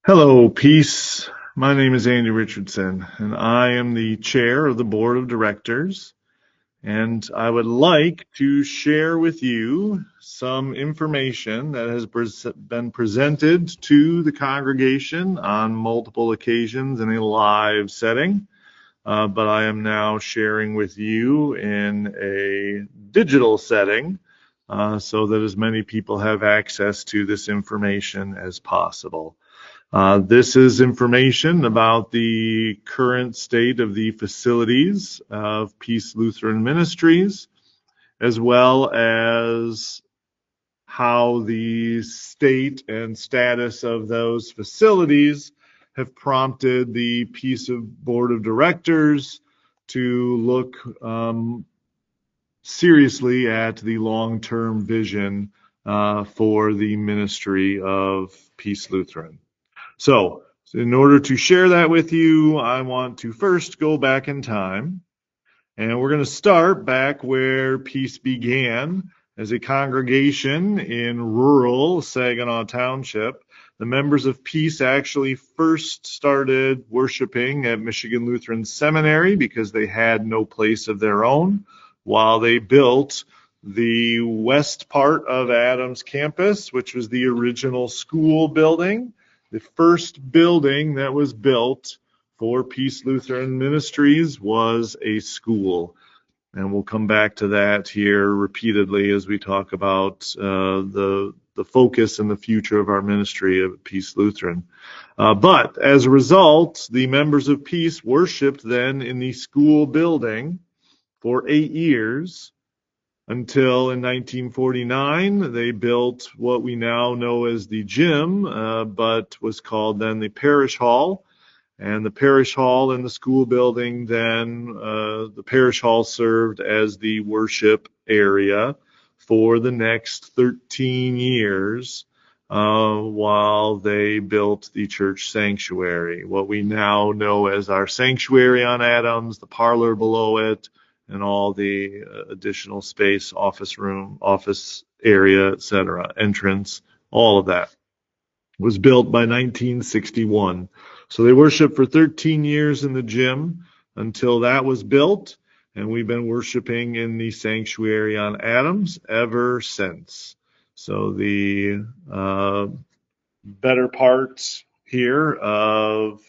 Hello, Peace. My name is Andy Richardson, and I am the chair of the board of directors. And I would like to share with you some information that has been presented to the congregation on multiple occasions in a live setting. But I am now sharing with you in a digital setting so that as many people have access to this information as possible. This is information about the current state of the facilities of Peace Lutheran Ministries, as well as how the state and status of those facilities have prompted the Peace Board of Directors to look seriously at the long-term vision for the ministry of Peace Lutheran. So, in order to share that with you, I want to first go back in time. And we're going to start back where Peace began as a congregation in rural Saginaw Township. The members of Peace actually first started worshiping at Michigan Lutheran Seminary because they had no place of their own, while they built the west part of Adams campus, which was the original school building. The first building that was built for Peace Lutheran Ministries was a school. And we'll come back to that here repeatedly as we talk about the focus and the future of our ministry of Peace Lutheran. But as a result, the members of Peace worshiped then in the school building for 8 years until in 1949 they built what we now know as the gym, but was called then the parish hall. And the parish hall and the school building then, the parish hall served as the worship area for the next 13 years while they built the church sanctuary, what we now know as our sanctuary on Adams, the parlor below it, and all the additional space, office room, office area, etc., entrance, all of that was built by 1961. So they worshiped for 13 years in the gym until that was built, and we've been worshiping in the sanctuary on Adams ever since. So the better part here of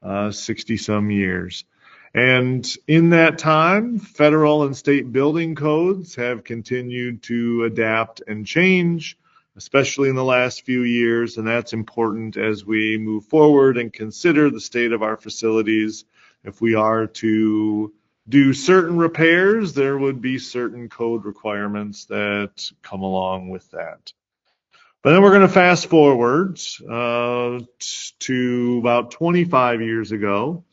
60-some years. And in that time, federal and state building codes have continued to adapt and change, especially in the last few years, and that's important as we move forward and consider the state of our facilities. If we are to do certain repairs, there would be certain code requirements that come along with that. But then we're going to fast forward to about 25 years ago,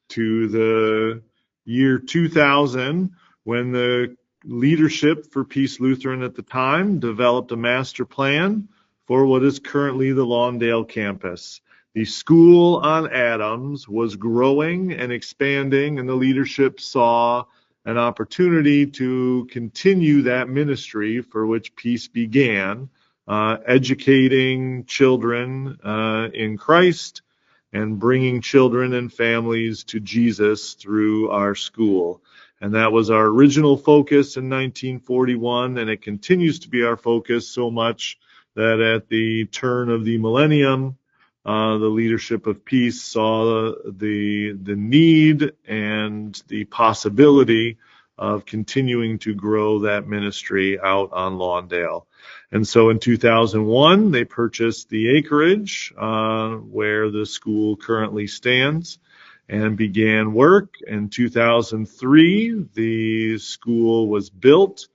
to the year 2000, when the leadership for Peace Lutheran at the time developed a master plan for what is currently the Lawndale campus. The school on Adams was growing and expanding, and the leadership saw an opportunity to continue that ministry for which Peace began, educating children in Christ and bringing children and families to Jesus through our school. And that was our original focus in 1941, and it continues to be our focus so much that at the turn of the millennium, the leadership of Peace saw the need and the possibility of continuing to grow that ministry out on Lawndale. And so in 2001, they purchased the acreage where the school currently stands and began work. In 2003, the school was built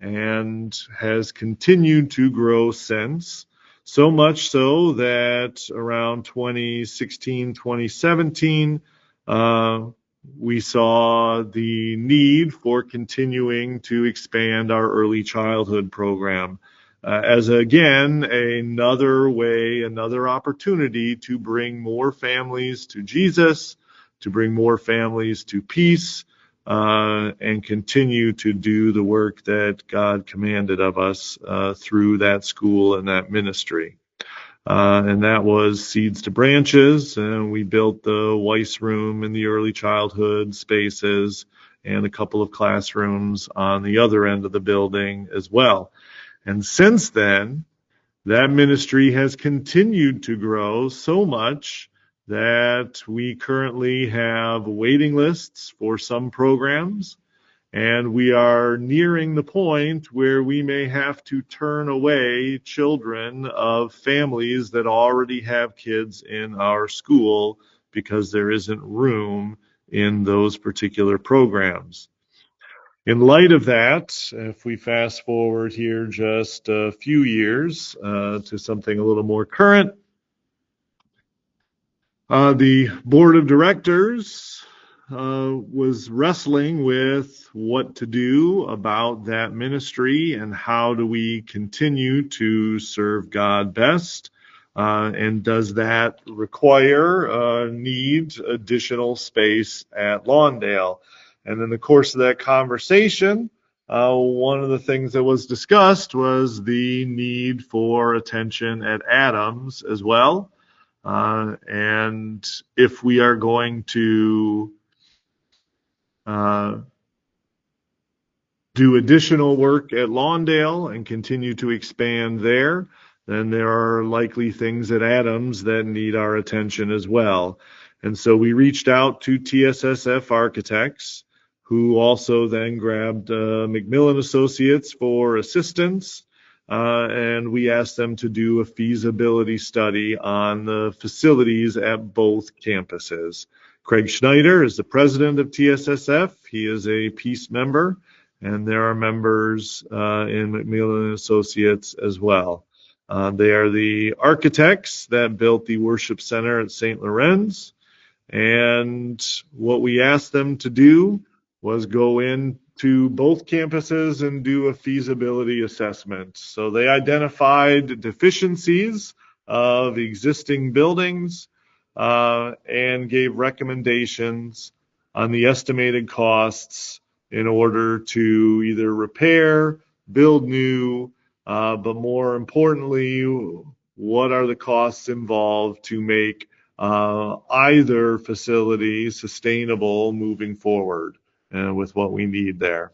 and has continued to grow since. So much so that around 2016, 2017, we saw the need for continuing to expand our early childhood program as, again, another way, another opportunity to bring more families to Jesus, to bring more families to Peace, and continue to do the work that God commanded of us through that school and that ministry. And that was Seeds to Branches. And we built the Weiss Room in the early childhood spaces and a couple of classrooms on the other end of the building as well. And since then, that ministry has continued to grow so much that we currently have waiting lists for some programs, and we are nearing the point where we may have to turn away children of families that already have kids in our school because there isn't room in those particular programs. In light of that, if we fast forward here just a few years to something a little more current, the board of directors was wrestling with what to do about that ministry and how do we continue to serve God best. And does that require, need additional space at Lawndale? And in the course of that conversation, one of the things that was discussed was the need for attention at Adams as well. And if we are going to do additional work at Lawndale and continue to expand there, then there are likely things at Adams that need our attention as well. And so we reached out to TSSF Architects, who also then grabbed McMillan Associates for assistance. And we asked them to do a feasibility study on the facilities at both campuses. Craig Schneider is the president of TSSF. He is a Peace member, and there are members in McMillan Associates as well. They are the architects that built the worship center at St. Lorenz. And what we asked them to do was go into both campuses and do a feasibility assessment. So they identified deficiencies of existing buildings and gave recommendations on the estimated costs in order to either repair, build new, but more importantly, what are the costs involved to make either facility sustainable moving forward with what we need there.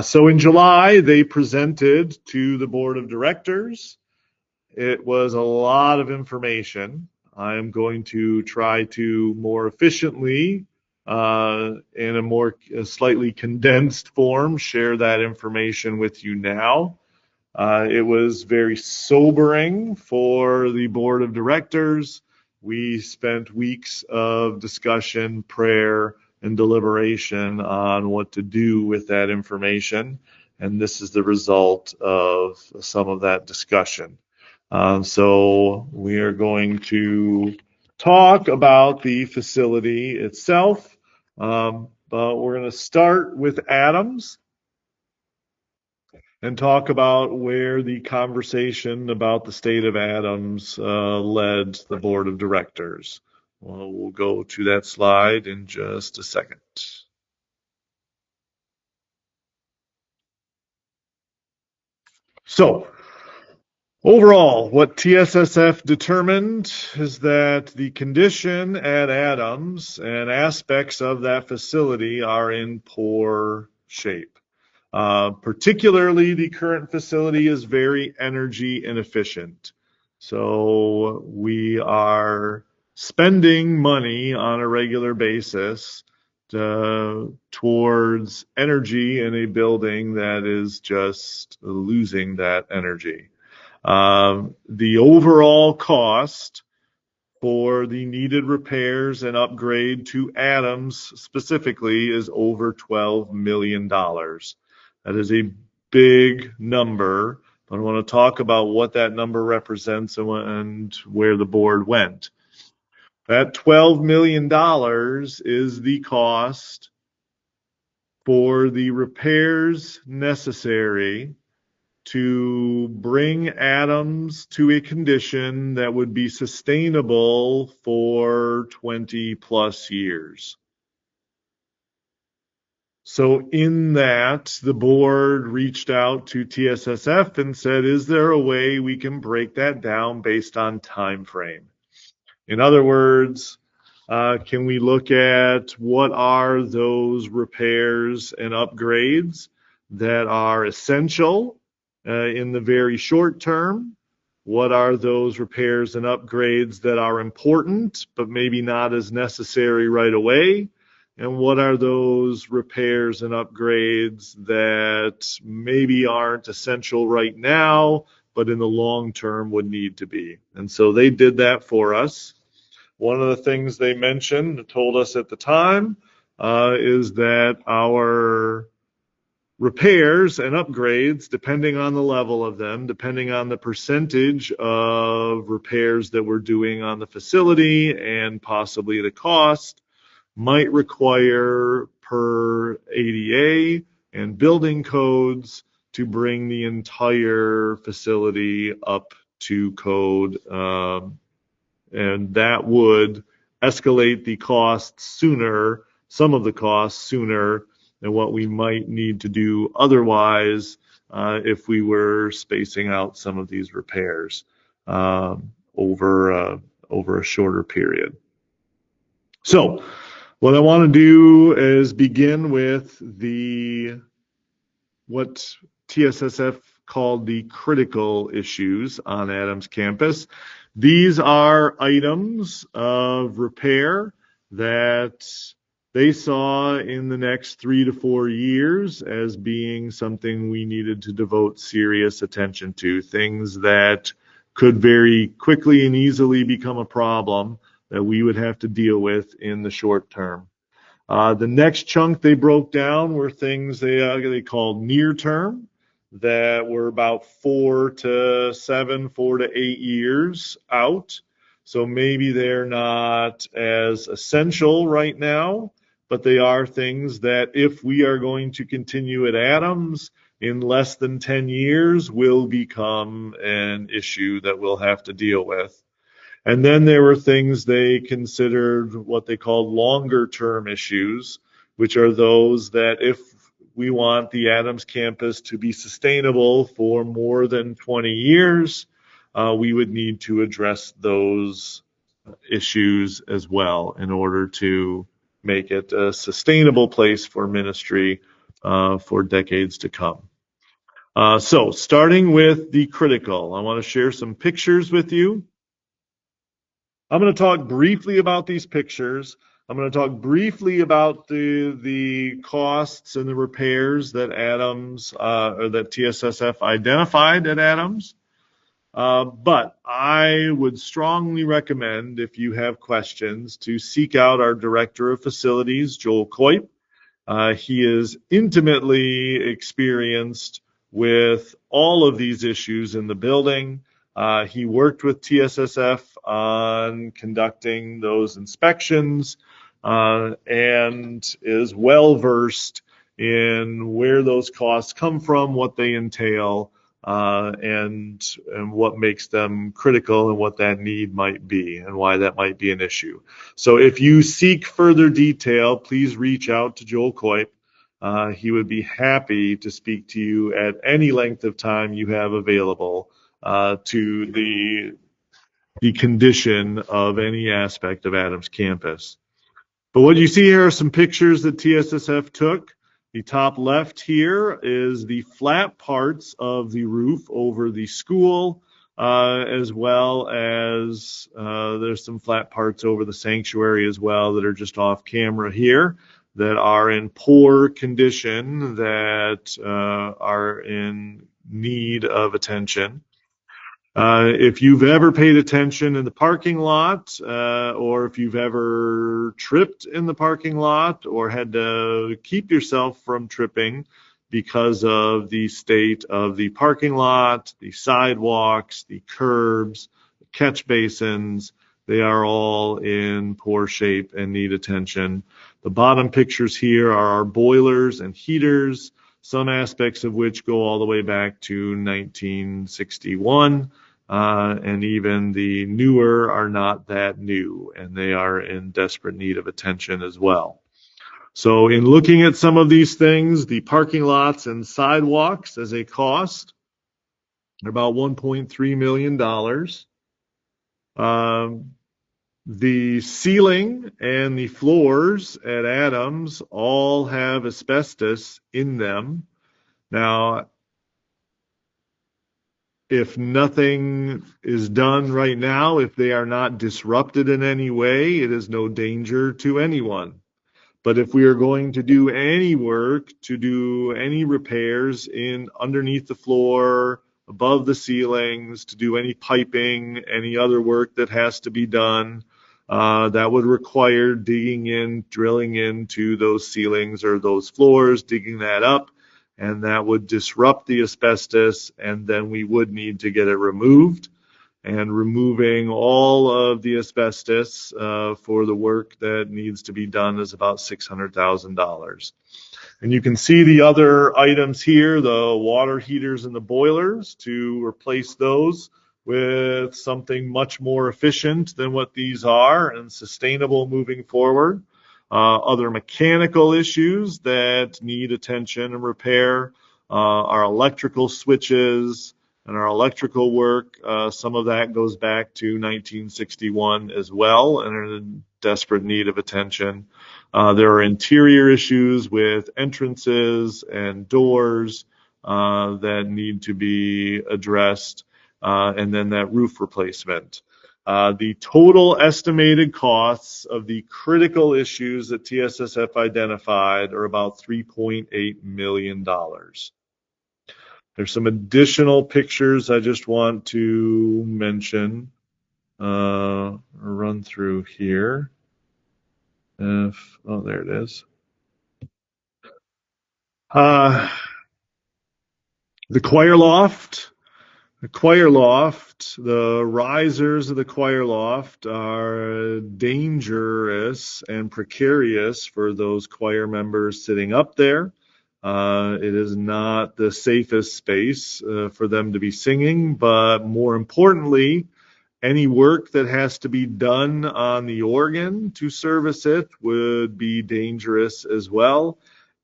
So in July, they presented to the board of directors. It was a lot of information. I am going to try to more efficiently, in a more slightly condensed form, share that information with you now. It was very sobering for the board of directors. We spent weeks of discussion, prayer, and deliberation on what to do with that information. And this is the result of some of that discussion. So we are going to talk about the facility itself, but we're going to start with Adams and talk about where the conversation about the state of Adams led the board of directors. Well, we'll go to that slide in just a second. So, overall, what TSSF determined is that the condition at Adams and aspects of that facility are in poor shape. Particularly, the current facility is very energy inefficient. So we are spending money on a regular basis towards energy in a building that is just losing that energy. The overall cost for the needed repairs and upgrade to Adams specifically is over $12 million. That is a big number, but I want to talk about what that number represents and where the board went. That $12 million is the cost for the repairs necessary to bring Adams to a condition that would be sustainable for 20 plus years. So in that, the board reached out to TSSF and said, is there a way we can break that down based on time frame? In other words, can we look at what are those repairs and upgrades that are essential in the very short term? What are those repairs and upgrades that are important but maybe not as necessary right away? And what are those repairs and upgrades that maybe aren't essential right now, but in the long term would need to be? And so they did that for us. One of the things they mentioned, told us at the time, is that our repairs and upgrades, depending on the level of them, depending on the percentage of repairs that we're doing on the facility and possibly the cost, might require, per ADA and building codes, to bring the entire facility up to code, and that would escalate the costs sooner, some of the costs sooner than what we might need to do otherwise if we were spacing out some of these repairs over a shorter period. So what I want to do is begin with what TSSF called the critical issues on Adams campus. These are items of repair that they saw in the next 3 to 4 years as being something we needed to devote serious attention to, things that could very quickly and easily become a problem that we would have to deal with in the short term. The next chunk they broke down were things they called near term, that were about 4 to 8 years out. So maybe they're not as essential right now, but they are things that if we are going to continue at Adams in less than 10 years will become an issue that we'll have to deal with. And then there were things they considered what they called longer term issues, which are those that if we want the Adams campus to be sustainable for more than 20 years, we would need to address those issues as well in order to make it a sustainable place for ministry for decades to come. So starting with the critical, I want to share some pictures with you. I'm going to talk briefly about these pictures. I'm going to talk briefly about the costs and the repairs that Adams or that TSSF identified at Adams. But I would strongly recommend, if you have questions, to seek out our Director of Facilities, Joel Coip. He is intimately experienced with all of these issues in the building. He worked with TSSF on conducting those inspections and is well versed in where those costs come from, what they entail, and what makes them critical and what that need might be and why that might be an issue. So if you seek further detail, please reach out to Joel Coip. He would be happy to speak to you at any length of time you have available to the condition of any aspect of Adams campus. But what you see here are some pictures that TSSF took. The top left here is the flat parts of the roof over the school, as well as there's some flat parts over the sanctuary as well that are just off camera here that are in poor condition, that are in need of attention. If you've ever paid attention in the parking lot, or if you've ever tripped in the parking lot or had to keep yourself from tripping because of the state of the parking lot, the sidewalks, the curbs, the catch basins, they are all in poor shape and need attention. The bottom pictures here are our boilers and heaters, some aspects of which go all the way back to 1961. And even the newer are not that new, and they are in desperate need of attention as well. So in looking at some of these things, the parking lots and sidewalks as a cost are about $1.3 million. The ceiling and the floors at Adams all have asbestos in them. Now, if nothing is done right now, if they are not disrupted in any way, it is no danger to anyone. But if we are going to do any work, to do any repairs in underneath the floor, above the ceilings, to do any piping, any other work that has to be done, that would require digging in, drilling into those ceilings or those floors, digging that up, and that would disrupt the asbestos, and then we would need to get it removed. And removing all of the asbestos for the work that needs to be done is about $600,000. And you can see the other items here, the water heaters and the boilers, to replace those with something much more efficient than what these are and sustainable moving forward. Other mechanical issues that need attention and repair are electrical switches and our electrical work. Some of that goes back to 1961 as well and are in desperate need of attention. There are interior issues with entrances and doors that need to be addressed, and then that roof replacement. The total estimated costs of the critical issues that TSSF identified are about $3.8 million. There's some additional pictures I just want to mention, or run through here. Oh, there it is. The choir loft. The risers of the choir loft are dangerous and precarious for those choir members sitting up there. It is not the safest space for them to be singing, but more importantly, any work that has to be done on the organ to service it would be dangerous as well.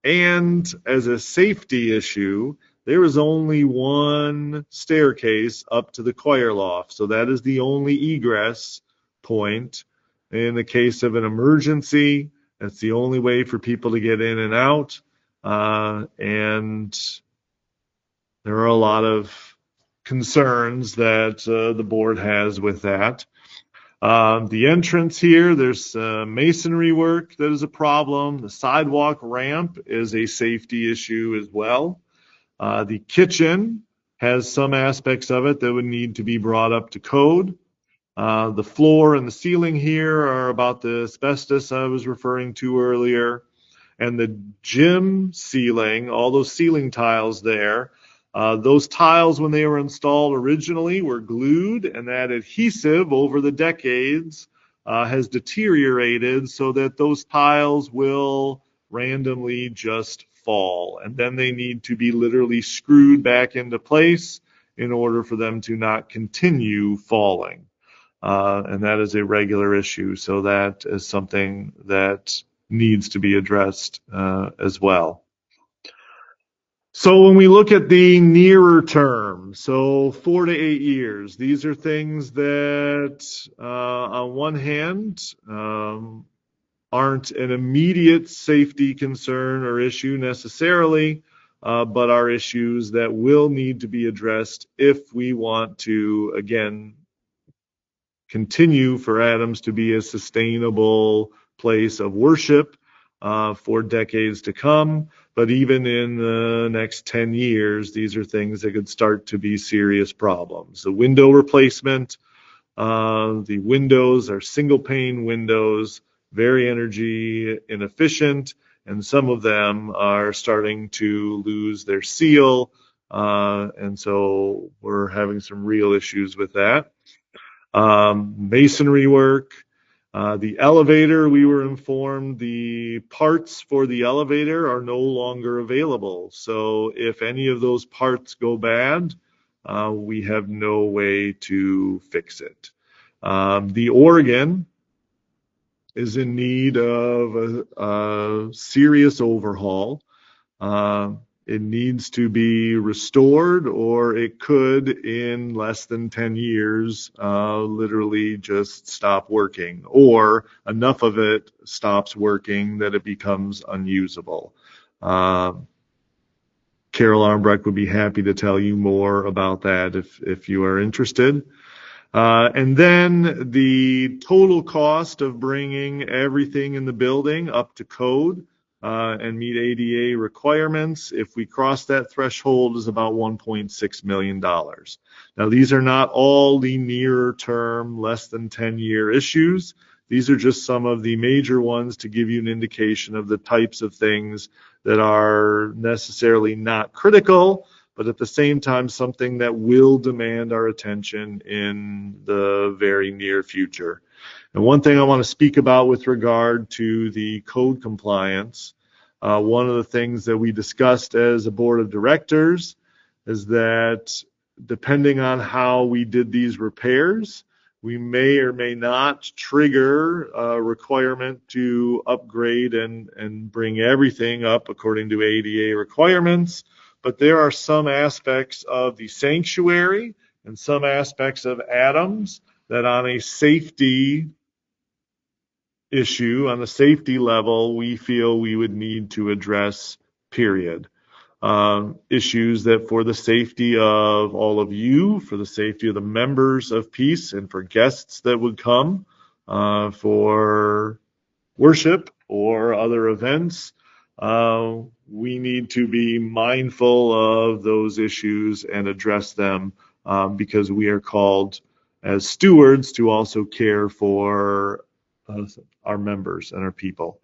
And as a safety issue, there is only one staircase up to the choir loft. So that is the only egress point. In the case of an emergency, that's the only way for people to get in and out. And there are a lot of concerns that the board has with that. The entrance here, there's masonry work that is a problem. The sidewalk ramp is a safety issue as well. The kitchen has some aspects of it that would need to be brought up to code. The floor and the ceiling here are about the asbestos I was referring to earlier. And the gym ceiling, all those ceiling tiles there, those tiles when they were installed originally were glued, and that adhesive over the decades has deteriorated so that those tiles will randomly just fall. And then they need to be literally screwed back into place in order for them to not continue falling. And that is a regular issue. So that is something that needs to be addressed as well. So when we look at the nearer term, so 4 to 8 years, these are things that on one hand aren't an immediate safety concern or issue necessarily, but are issues that will need to be addressed if we want to, again, continue for Adams to be a sustainable place of worship for decades to come. But even in the next 10 years, these are things that could start to be serious problems. The window replacement, the windows are single pane windows, very energy inefficient, and some of them are starting to lose their seal. And so we're having some real issues with that. Masonry work. The elevator, we were informed the parts for the elevator are no longer available. So if any of those parts go bad, we have no way to fix it. The organ, is in need of a serious overhaul. Uh, it needs to be restored, or it could, in less than 10 years, literally just stop working, or enough of it stops working that it becomes unusable. Uh, Carol Armbrecht would be happy to tell you more about that if you are interested. And then the total cost of bringing everything in the building up to code and meet ADA requirements, if we cross that threshold, is about $1.6 million. Now, these are not all the nearer term, less than 10-year issues. These are just some of the major ones to give you an indication of the types of things that are necessarily not critical, but at the same time, something that will demand our attention in the very near future. And one thing I want to speak about with regard to the code compliance, one of the things that we discussed as a board of directors is that depending on how we did these repairs, we may or may not trigger a requirement to upgrade and bring everything up according to ADA requirements. But there are some aspects of the sanctuary and some aspects of Adams that on a safety issue, on the safety level, we feel we would need to address, period. Issues that for the safety of all of you, for the safety of the members of Peace, and for guests that would come for worship or other events, we need to be mindful of those issues and address them because we are called as stewards to also care for our members and our people.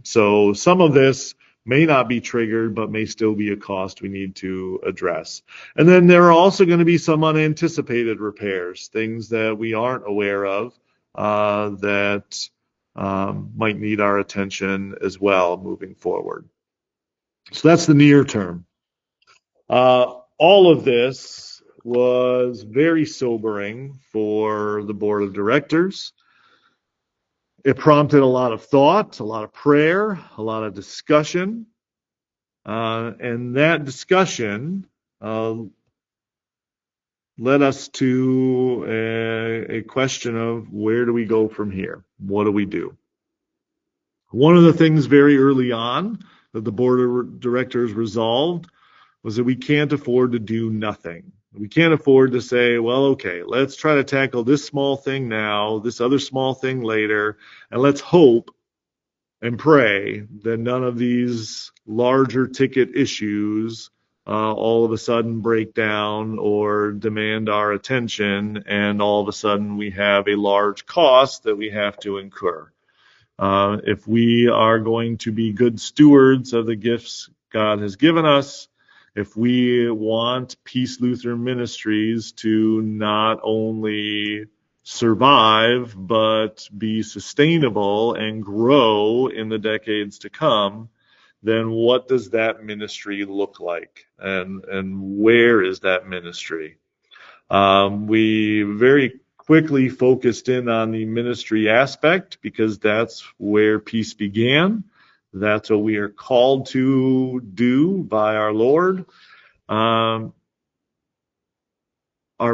So some of this may not be triggered, but may still be a cost we need to address. And then there are also going to be some unanticipated repairs, things that we aren't aware of that might need our attention as well moving forward. So that's the near term. All of this was very sobering for the board of directors. It prompted a lot of thought, a lot of prayer, a lot of discussion. And that discussion led us to a question of where do we go from here? What do we do? One of the things very early on that the board of directors resolved was that we can't afford to do nothing. We can't afford to say, well, okay, let's try to tackle this small thing now, this other small thing later, and let's hope and pray that none of these larger ticket issues all of a sudden break down or demand our attention, and all of a sudden we have a large cost that we have to incur. If we are going to be good stewards of the gifts God has given us, if we want Peace Lutheran Ministries to not only survive, but be sustainable and grow in the decades to come, then what does that ministry look like? And where is that ministry? We very quickly focused in on the ministry aspect because that's where Peace began. That's what we are called to do by our Lord. Our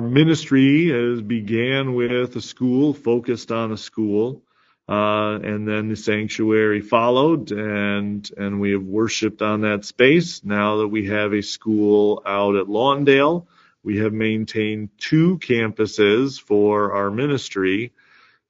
ministry began with a school, focused on a school, and then the sanctuary followed, and we have worshiped on that space. Now that we have a school out at Lawndale, we have maintained 2 campuses for our ministry,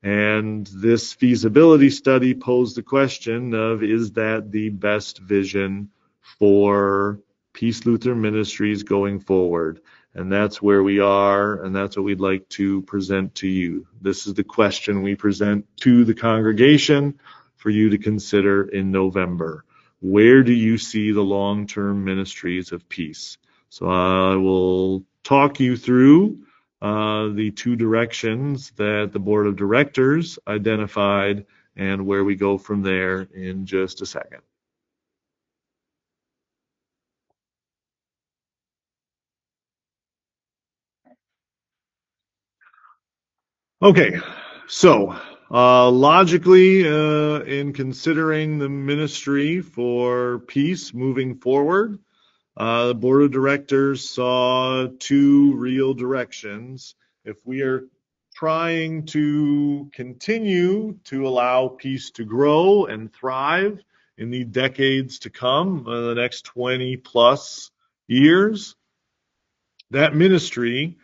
and this feasibility study posed the question of, is that the best vision for Peace Lutheran Ministries going forward? And that's where we are, and that's what we'd like to present to you. This is the question we present to the congregation for you to consider in November. Where do you see the long-term ministries of Peace? So I will talk you through the 2 directions that the board of directors identified and where we go from there in just a second. Okay, so Logically, in considering the ministry for peace moving forward, the board of directors saw two real directions. If we are trying to continue to allow peace to grow and thrive in the decades to come, the next 20 plus years, that ministry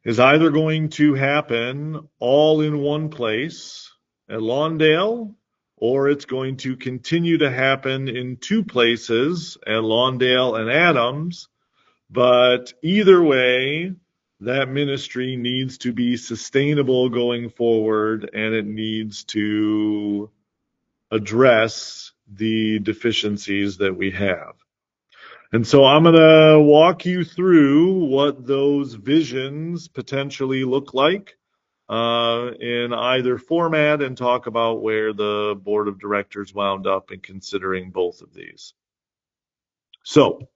is either going to happen all in one place at Lawndale, or it's going to continue to happen in two places at Lawndale and Adams. But either way, that ministry needs to be sustainable going forward, and it needs to address the deficiencies that we have. And so I'm going to walk you through what those visions potentially look like in either format and talk about where the board of directors wound up in considering both of these. So,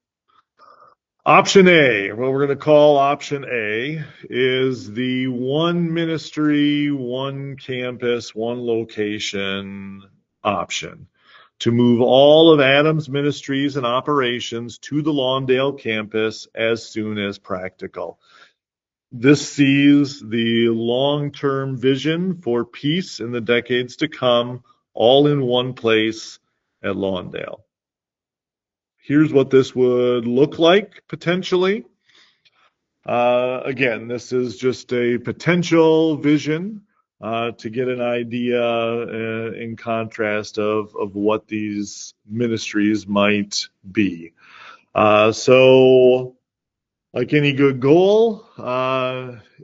option A, what we're going to call option A, is the one ministry, one campus, one location option, to move all of Adams Ministries and operations to the Lawndale campus as soon as practical. This sees the long-term vision for peace in the decades to come, all in one place at Lawndale. Here's what this would look like potentially. Again, this is just a potential vision to get an idea in contrast of what these ministries might be. So, like any good goal,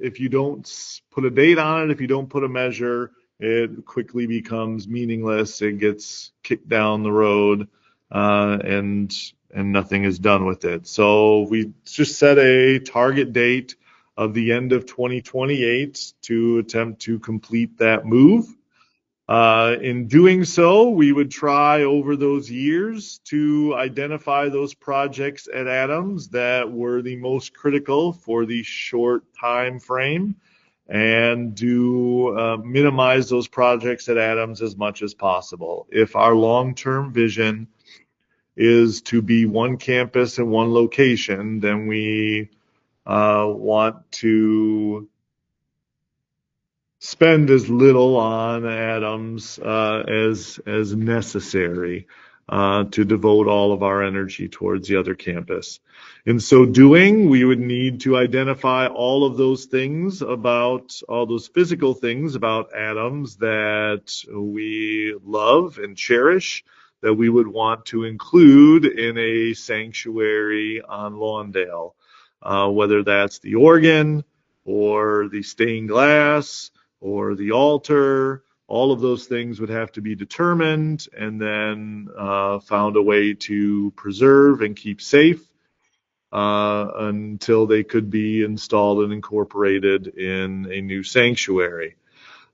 if you don't put a date on it, if you don't put a measure, it quickly becomes meaningless. It gets kicked down the road, and nothing is done with it. So we just set a target date of the end of 2028 to attempt to complete that move. In doing so, we would try over those years to identify those projects at Adams that were the most critical for the short time frame, and do minimize those projects at Adams as much as possible. If our long-term vision is to be one campus and one location, then we want to spend as little on Adams as necessary to devote all of our energy towards the other campus. In so doing, we would need to identify all of those things about, all those physical things about Adams that we love and cherish, that we would want to include in a sanctuary on Lawndale, whether that's the organ or the stained glass or the altar. All of those things would have to be determined and then found a way to preserve and keep safe until they could be installed and incorporated in a new sanctuary.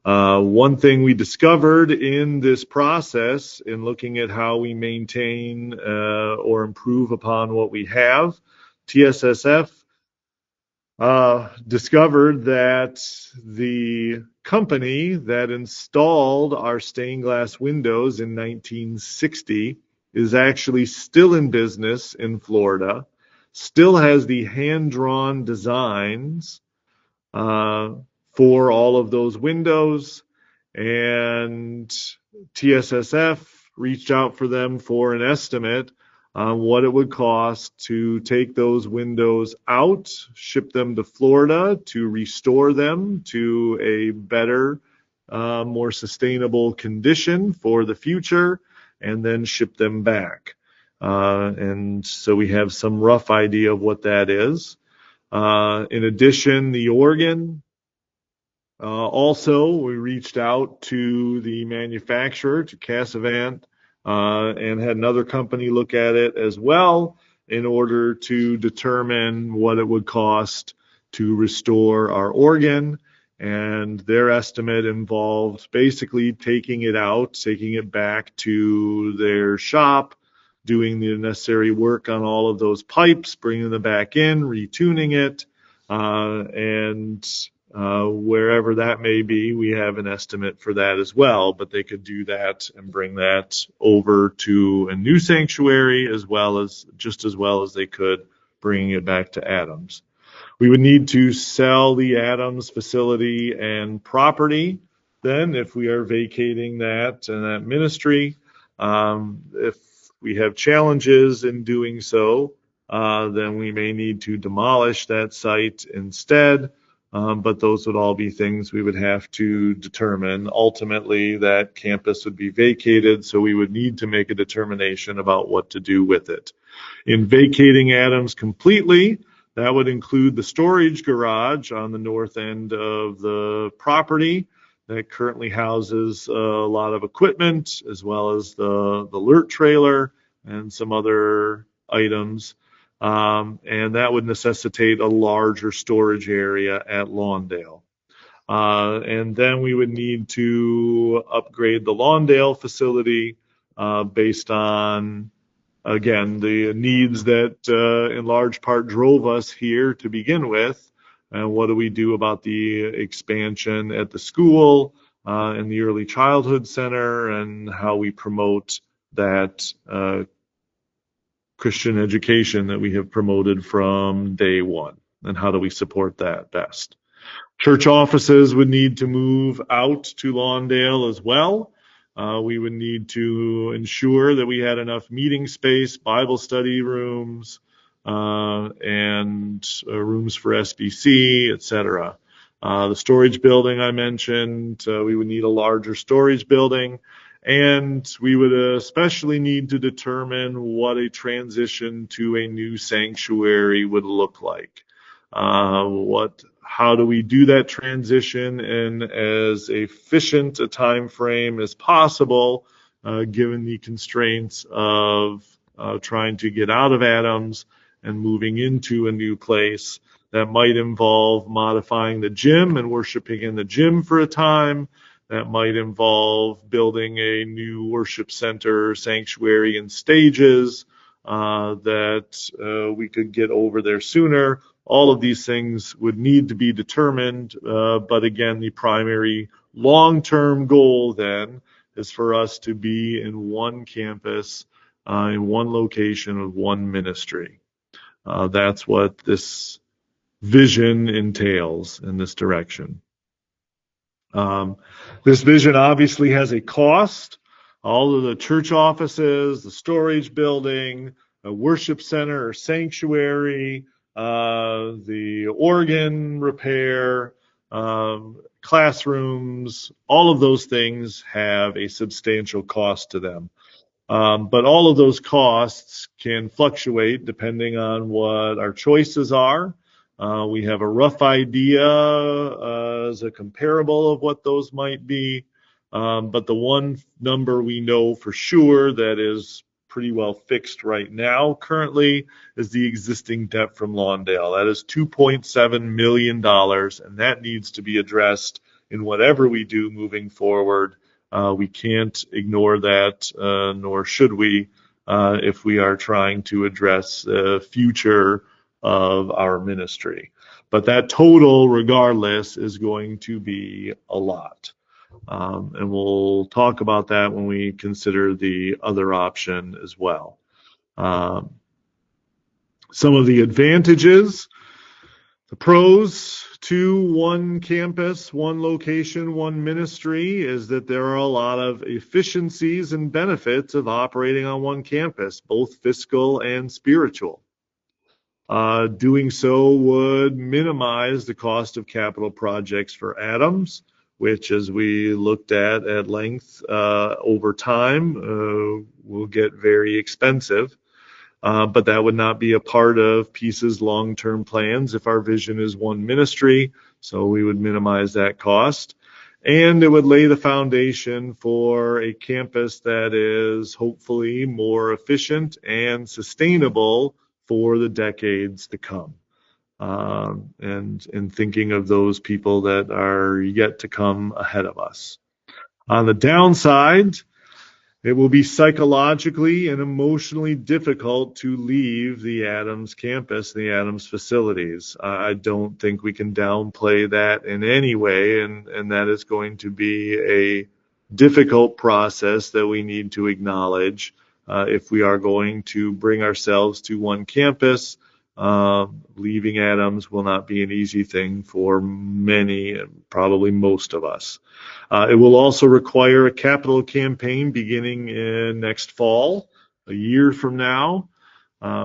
One thing we discovered in this process, in looking at how we maintain or improve upon what we have, TSSF discovered that the company that installed our stained glass windows in 1960 is actually still in business in Florida, still has the hand-drawn designs for all of those windows, and TSSF reached out for them for an estimate on what it would cost to take those windows out, ship them to Florida to restore them to a better, more sustainable condition for the future, and then ship them back. And so we have some rough idea of what that is. In addition, the organ, also, we reached out to the manufacturer, to Casavant, and had another company look at it as well in order to determine what it would cost to restore our organ. And their estimate involved basically taking it out, taking it back to their shop, doing the necessary work on all of those pipes, bringing them back in, retuning it, and Wherever that may be, we have an estimate for that as well, but they could do that and bring that over to a new sanctuary just as well as they could bringing it back to Adams. We would need to sell the Adams facility and property then if we are vacating that and that ministry. If we have challenges in doing so, then we may need to demolish that site instead. But those would all be things we would have to determine. Ultimately, that campus would be vacated, so we would need to make a determination about what to do with it. In vacating Adams completely, that would include the storage garage on the north end of the property that currently houses a lot of equipment, as well as the alert trailer and some other items. And that would necessitate a larger storage area at Lawndale. And then we would need to upgrade the Lawndale facility based on, again, the needs that in large part drove us here to begin with. And what do we do about the expansion at the school and the early childhood center, and how we promote that Christian education that we have promoted from day one, and how do we support that best. Church offices would need to move out to Lawndale as well. We would need to ensure that we had enough meeting space, Bible study rooms, and rooms for SBC, etc. The storage building I mentioned, we would need a larger storage building. And we would especially need to determine what a transition to a new sanctuary would look like. How do we do that transition in as efficient a time frame as possible, given the constraints of trying to get out of Adams and moving into a new place? That might involve modifying the gym and worshiping in the gym for a time. That might involve building a new worship center, sanctuary in stages that we could get over there sooner. All of these things would need to be determined, but again, the primary long-term goal then is for us to be in one campus, in one location with one ministry. That's what this vision entails in this direction. This vision obviously has a cost. All of the church offices, the storage building, a worship center or sanctuary, the organ repair, classrooms, all of those things have a substantial cost to them. But all of those costs can fluctuate depending on what our choices are. We have a rough idea as a comparable of what those might be. But the one number we know for sure that is pretty well fixed right now currently is the existing debt from Lawndale. That is $2.7 million, and that needs to be addressed in whatever we do moving forward. We can't ignore that, nor should we, if we are trying to address the future of our ministry. But that total, regardless, is going to be a lot. And we'll talk about that when we consider the other option as well. Some of the advantages, the pros to one campus, one location, one ministry is that there are a lot of efficiencies and benefits of operating on one campus, both fiscal and spiritual. Doing so would minimize the cost of capital projects for Adams, which, as we looked at length over time, will get very expensive. But that would not be a part of Peace's long-term plans if our vision is one ministry, so we would minimize that cost. And it would lay the foundation for a campus that is hopefully more efficient and sustainable for the decades to come. And in thinking of those people that are yet to come ahead of us. On the downside, It will be psychologically and emotionally difficult to leave the Adams campus, the Adams facilities. I don't think we can downplay that in any way, and that is going to be a difficult process that we need to acknowledge if we are going to bring ourselves to one campus. Leaving Adams will not be an easy thing for many, and probably most of us. It will also require a capital campaign beginning in next fall, a year from now,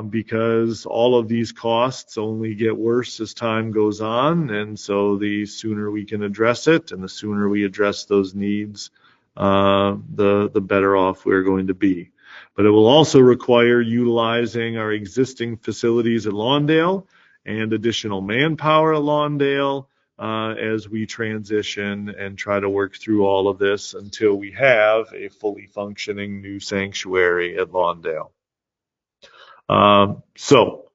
because all of these costs only get worse as time goes on. And so the sooner we can address it and the sooner we address those needs, the better off we're going to be. But it will also require utilizing our existing facilities at Lawndale and additional manpower at Lawndale as we transition and try to work through all of this until we have a fully functioning new sanctuary at Lawndale. So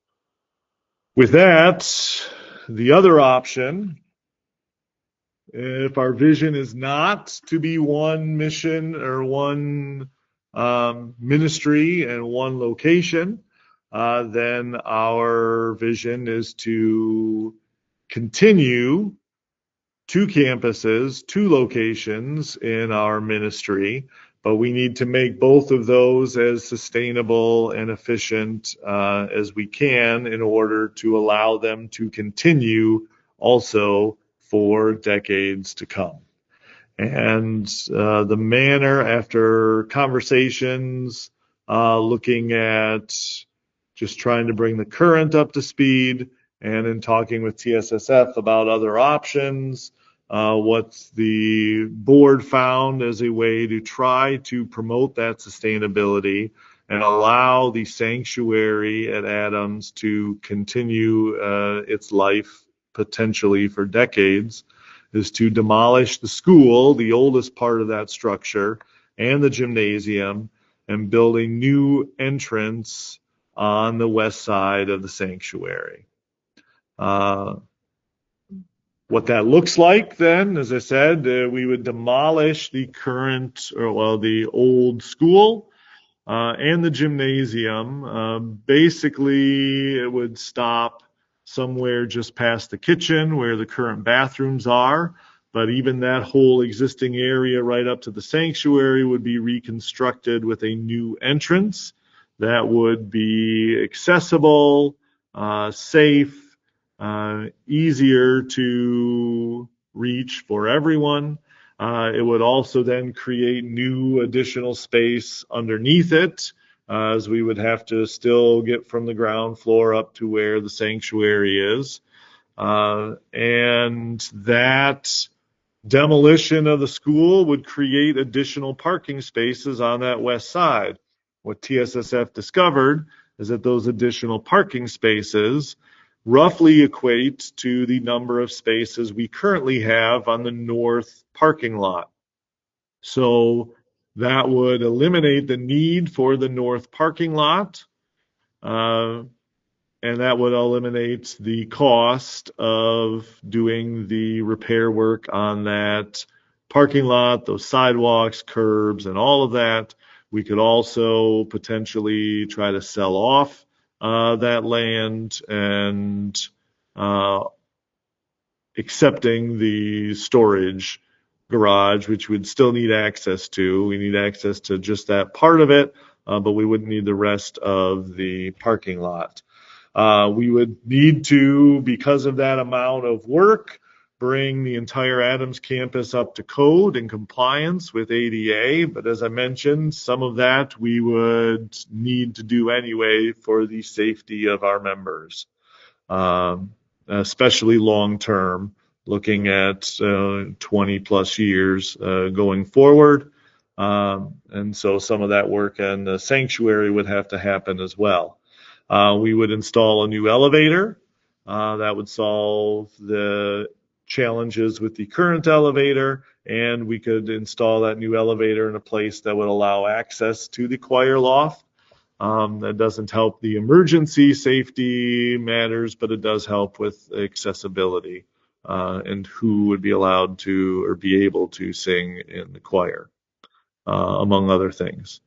with that, the other option, if our vision is not to be one mission or one ministry and one location, then our vision is to continue 2 campuses, 2 locations in our ministry, but we need to make both of those as sustainable and efficient as we can in order to allow them to continue also for decades to come. And the manner, after conversations, looking at just trying to bring the current up to speed, and in talking with TSSF about other options, what the board found as a way to try to promote that sustainability and allow the sanctuary at Adams to continue its life potentially for decades is to demolish the school, the oldest part of that structure, and the gymnasium, and build a new entrance on the west side of the sanctuary. What that looks like then, as I said, we would demolish the the old school and the gymnasium. Basically, it would stop somewhere just past the kitchen where the current bathrooms are. But even that whole existing area right up to the sanctuary would be reconstructed with a new entrance that would be accessible, safe, easier to reach for everyone. It would also then create new additional space underneath it, as we would have to still get from the ground floor up to where the sanctuary is. And that demolition of the school would create additional parking spaces on that west side. What TSSF discovered is that those additional parking spaces roughly equate to the number of spaces we currently have on the north parking lot. So that would eliminate the need for the north parking lot, and that would eliminate the cost of doing the repair work on that parking lot, those sidewalks, curbs, and all of that. We could also potentially try to sell off that land and accepting the storage garage, which we'd still need access to. We need access to just that part of it, but we wouldn't need the rest of the parking lot. We would need to, because of that amount of work, bring the entire Adams campus up to code and compliance with ADA. But as I mentioned, some of that we would need to do anyway for the safety of our members, especially long term, looking at 20 plus years going forward. And so some of that work in the sanctuary would have to happen as well. We would install a new elevator that would solve the challenges with the current elevator, and we could install that new elevator in a place that would allow access to the choir loft. That doesn't help the emergency safety matters, but it does help with accessibility and who would be allowed to or be able to sing in the choir. among other things.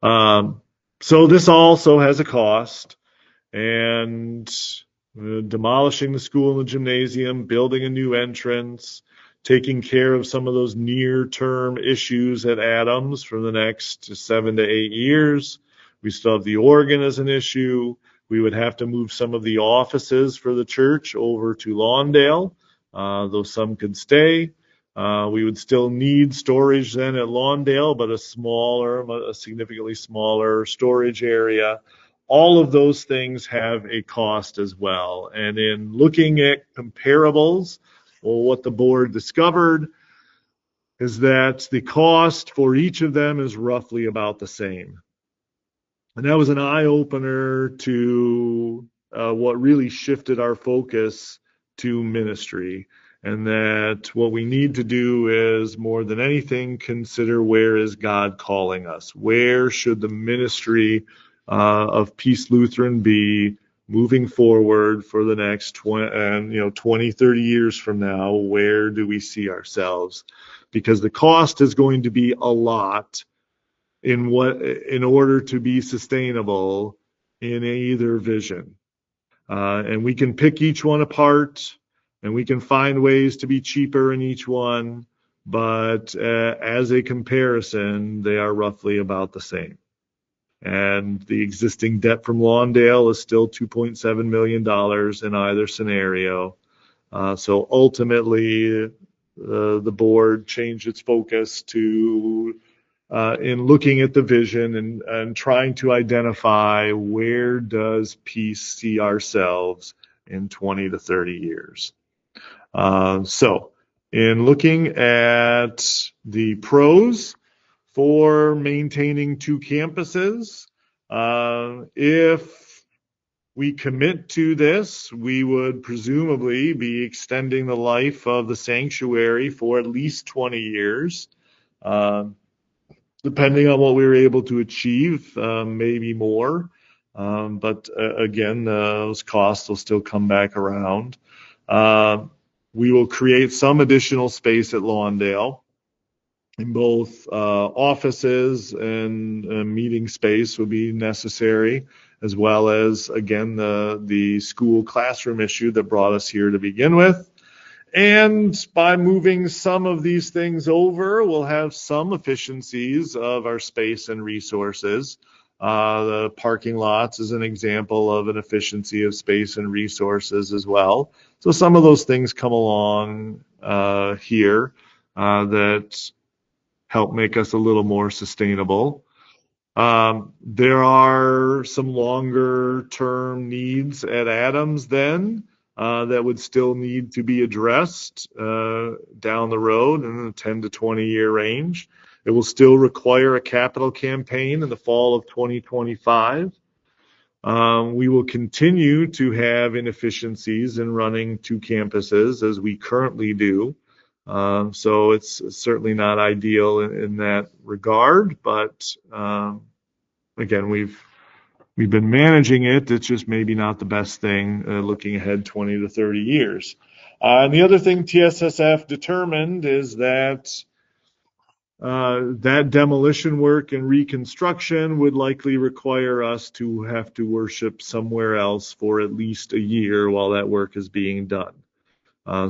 So this also has a cost, and demolishing the school and the gymnasium, building a new entrance, taking care of some of those near-term issues at Adams for the next 7 to 8 years. We still have the organ as an issue. We would have to move some of the offices for the church over to Lawndale, though some could stay. We would still need storage then at Lawndale, but a significantly smaller storage area. All of those things have a cost as well. And in looking at comparables, well, what the board discovered is that the cost for each of them is roughly about the same. And that was an eye opener to what really shifted our focus to ministry. And that what we need to do is, more than anything, consider, where is God calling us? Where should the ministry of Peace Lutheran be moving forward for the next 20, 30 years from now? Where do we see ourselves? Because the cost is going to be a lot in order to be sustainable in either vision. And we can pick each one apart, and we can find ways to be cheaper in each one, but as a comparison, they are roughly about the same. And the existing debt from Lawndale is still $2.7 million in either scenario. So ultimately, the board changed its focus to in looking at the vision and trying to identify, where does Peace see ourselves in 20 to 30 years. So in looking at the pros for maintaining 2 campuses, if we commit to this, we would presumably be extending the life of the sanctuary for at least 20 years. Depending on what we were able to achieve, maybe more. But again, those costs will still come back around. We will create some additional space at Lawndale in both offices, and meeting space will be necessary, as well as, again, the school classroom issue that brought us here to begin with. And by moving some of these things over, we'll have some efficiencies of our space and resources. The parking lots is an example of an efficiency of space and resources as well. So some of those things come along here that help make us a little more sustainable. There are some longer term needs at Adams then that would still need to be addressed down the road in the 10 to 20 year range. It will still require a capital campaign in the fall of 2025. We will continue to have inefficiencies in running 2 campuses as we currently do. So it's certainly not ideal in that regard, but again, we've been managing it. It's just maybe not the best thing looking ahead 20 to 30 years. And the other thing TSSF determined is that that demolition work and reconstruction would likely require us to have to worship somewhere else for at least a year while that work is being done.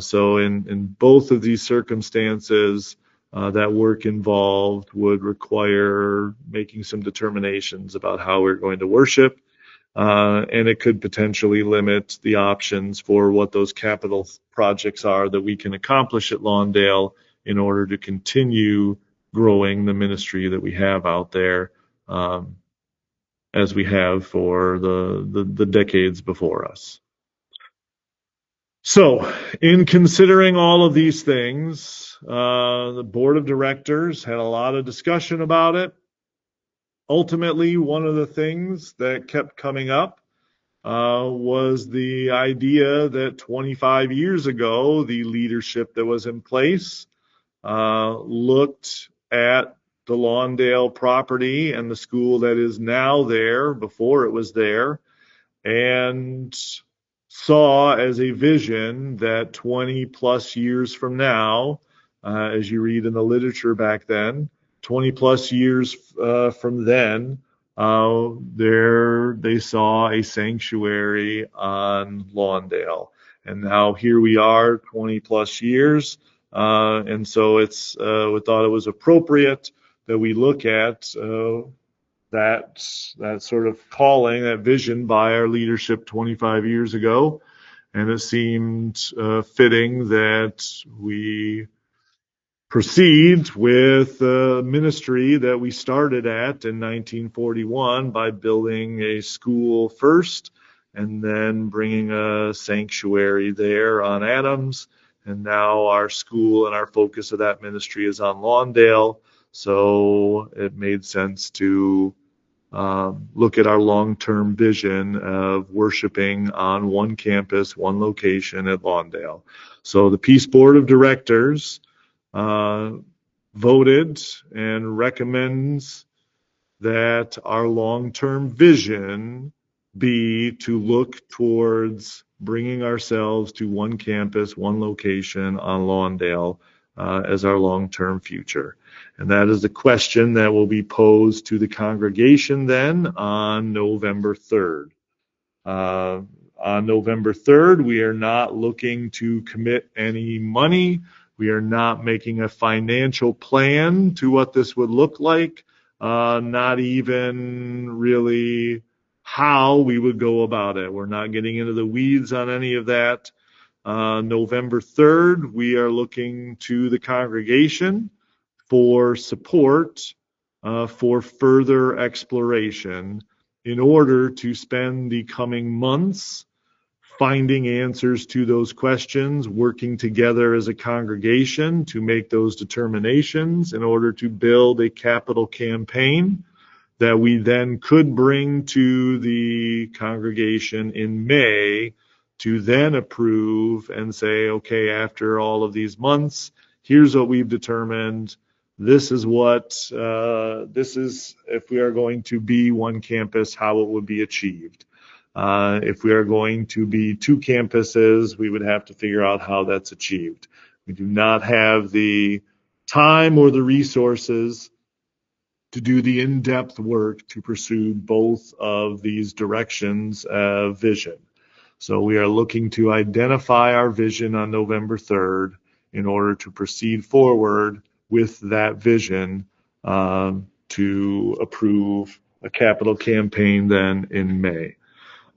So in both of these circumstances, that work involved would require making some determinations about how we're going to worship, and it could potentially limit the options for what those capital projects are that we can accomplish at Lawndale in order to continue growing the ministry that we have out there, as we have for the decades before us. So, in considering all of these things, the board of directors had a lot of discussion about it. Ultimately, one of the things that kept coming up was the idea that 25 years ago, the leadership that was in place looked at the Lawndale property and the school that is now there, before it was there, and saw as a vision that 20 plus years from now, as you read in the literature back then, 20 plus years from then, they saw a sanctuary on Lawndale. And now here we are 20 plus years. And so we thought it was appropriate that we look at that sort of calling, that vision by our leadership 25 years ago. And it seemed fitting that we proceed with the ministry that we started at in 1941 by building a school first and then bringing a sanctuary there on Adams. And now our school and our focus of that ministry is on Lawndale. So it made sense to look at our long-term vision of worshiping on one campus, one location at Lawndale. So the Peace Board of Directors voted and recommends that our long-term vision be to look towards bringing ourselves to one campus, one location on Lawndale as our long-term future. And that is the question that will be posed to the congregation then on November 3rd. On November 3rd, we are not looking to commit any money. We are not making a financial plan to what this would look like, not even really how we would go about it. We're not getting into the weeds on any of that. November 3rd, we are looking to the congregation for support for further exploration in order to spend the coming months finding answers to those questions, working together as a congregation to make those determinations in order to build a capital campaign that we then could bring to the congregation in May to then approve and say, okay, after all of these months, here's what we've determined. This is if we are going to be one campus, how it would be achieved. If we are going to be two campuses, we would have to figure out how that's achieved. We do not have the time or the resources to do the in-depth work to pursue both of these directions of vision. So we are looking to identify our vision on November 3rd in order to proceed forward with that vision to approve a capital campaign then in May.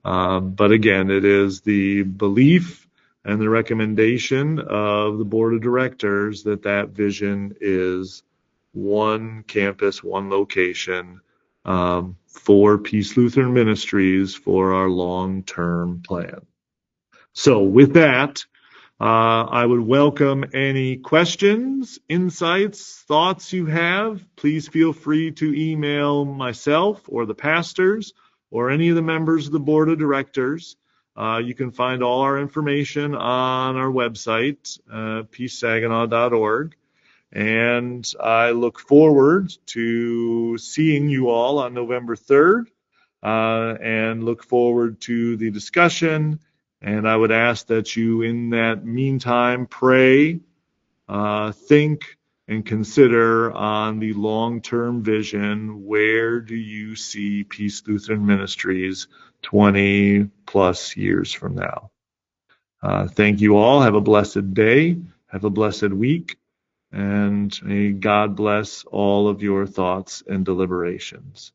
But again, it is the belief and the recommendation of the board of directors that that vision is one campus, one location for Peace Lutheran Ministries for our long-term plan. So with that, I would welcome any questions, insights, thoughts you have. Please feel free to email myself or the pastors or any of the members of the board of directors. You can find all our information on our website, peacesaginaw.org. And I look forward to seeing you all on November 3rd and look forward to the discussion. And I would ask that you, in that meantime, pray, think, and consider on the long-term vision. Where do you see Peace Lutheran Ministries 20 plus years from now? Thank you all. Have a blessed day. Have a blessed week. And may God bless all of your thoughts and deliberations.